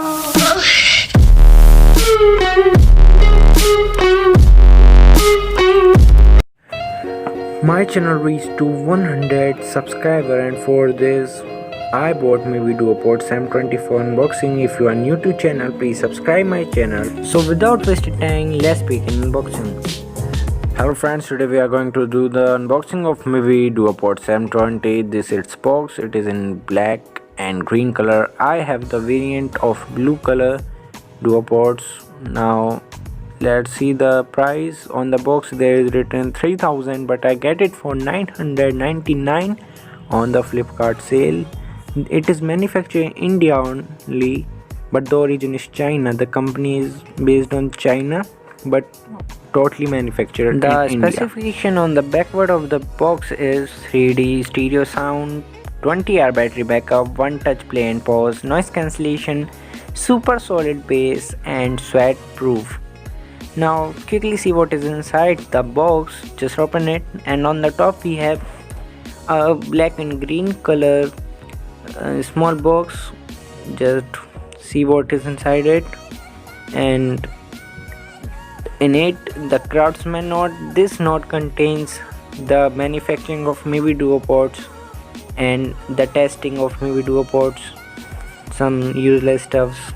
My channel reached to 100 subscriber, and for this I bought Mivi Duopods M20 for unboxing. If you are new to channel, please subscribe my channel. So without wasting time, let's begin unboxing. Hello friends, today we are going to do the unboxing of Mivi Duopods M20. This is its box. It is in black and green color. I have the variant of blue color Duopods. Now let's see the price. On the box there is written 3000, but I get it for 999 on the Flipkart sale. It is manufactured in India only, but the origin is China. The company is based on China, but totally manufactured in India. The specification on the backward of the box is 3D stereo sound, 20-hour battery backup, 1 touch play and pause, noise cancellation, super solid base and sweat proof. Now quickly see what is inside the box. Just open it, and on the top we have a black and green color small box. Just see what is inside it, and in it the craftsman note. This note contains the manufacturing of Mivi Duopods and the testing of Mivi Duopods, some useless stuffs.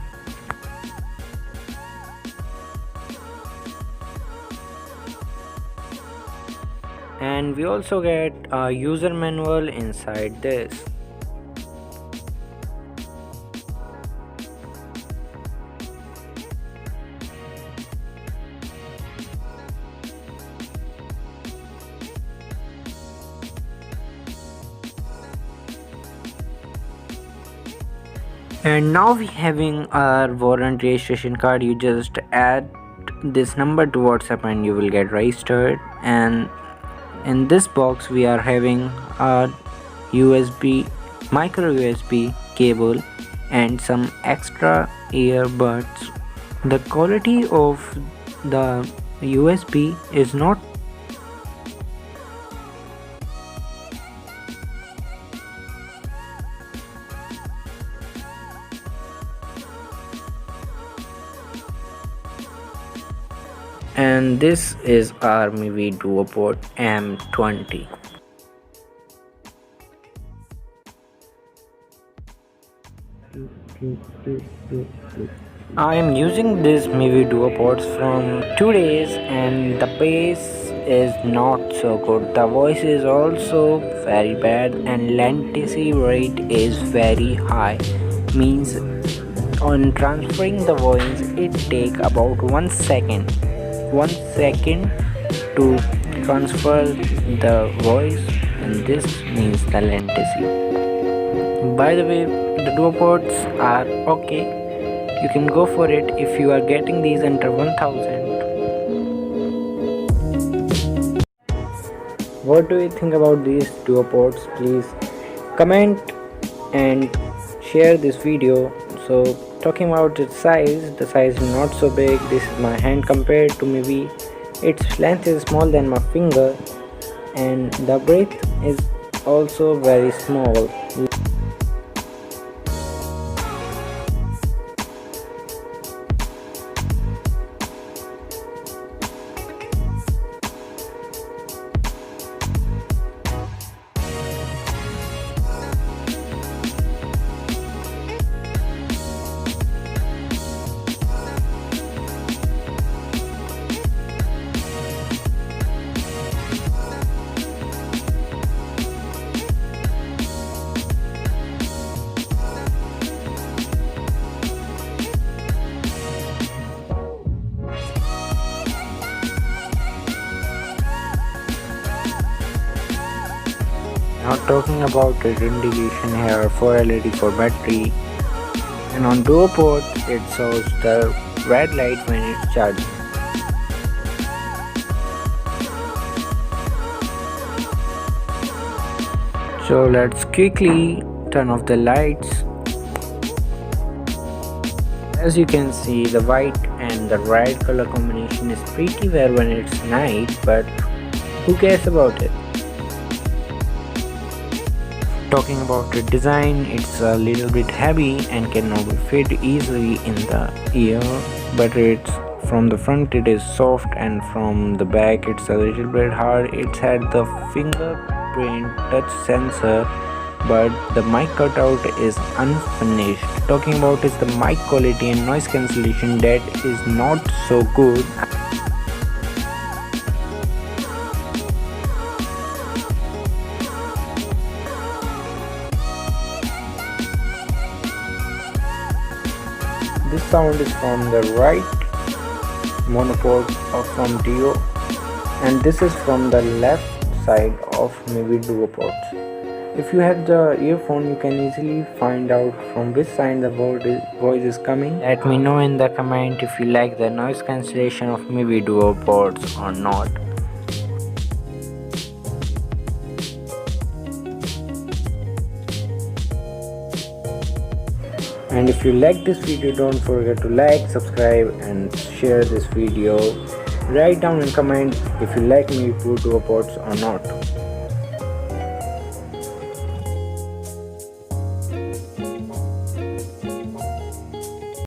And we also get a user manual inside this. And now we having our warranty registration card. You just add this number to WhatsApp and you will get registered. And in this box we are having a USB, micro USB cable and some extra earbuds. The quality of the USB is not and this is our Mivi Duopod M20. I am using this Mivi Duopods from 2 days, and the bass is not so good. The voice is also very bad, and latency rate is very high. Means on transferring the voice it take about 1 second to transfer the voice, and this means the latency. By the way, the Duopods are okay. You can go for it if you are getting these under 1000. What do you think about these Duopods? Please comment and share this video. So talking about its size, the size is not so big. This is my hand compared to Mivi. Its length is smaller than my finger, and the breadth is also very small. Now talking about the indication here for LED for battery, and on Duopod it shows the red light when it's charging. So let's quickly turn off the lights. As you can see, the white and the red color combination is pretty rare when it's night, but who cares about it? Talking about the design, it's a little bit heavy and cannot be fit easily in the ear, but it's from the front it is soft and from the back it's a little bit hard. It had the fingerprint touch sensor, but the mic cutout is unfinished. Talking about is the mic quality and noise cancellation, that is not so good. This sound is from the right monopod from Dio, and this is from the left side of Mivi Duopods. If you have the earphone, you can easily find out from which side the voice is coming. Let me know in the comment if you like the noise cancellation of Mivi Duopods or not. And if you like this video, don't forget to like, subscribe and share this video. Write down in comment if you like Mivi Duopods or not.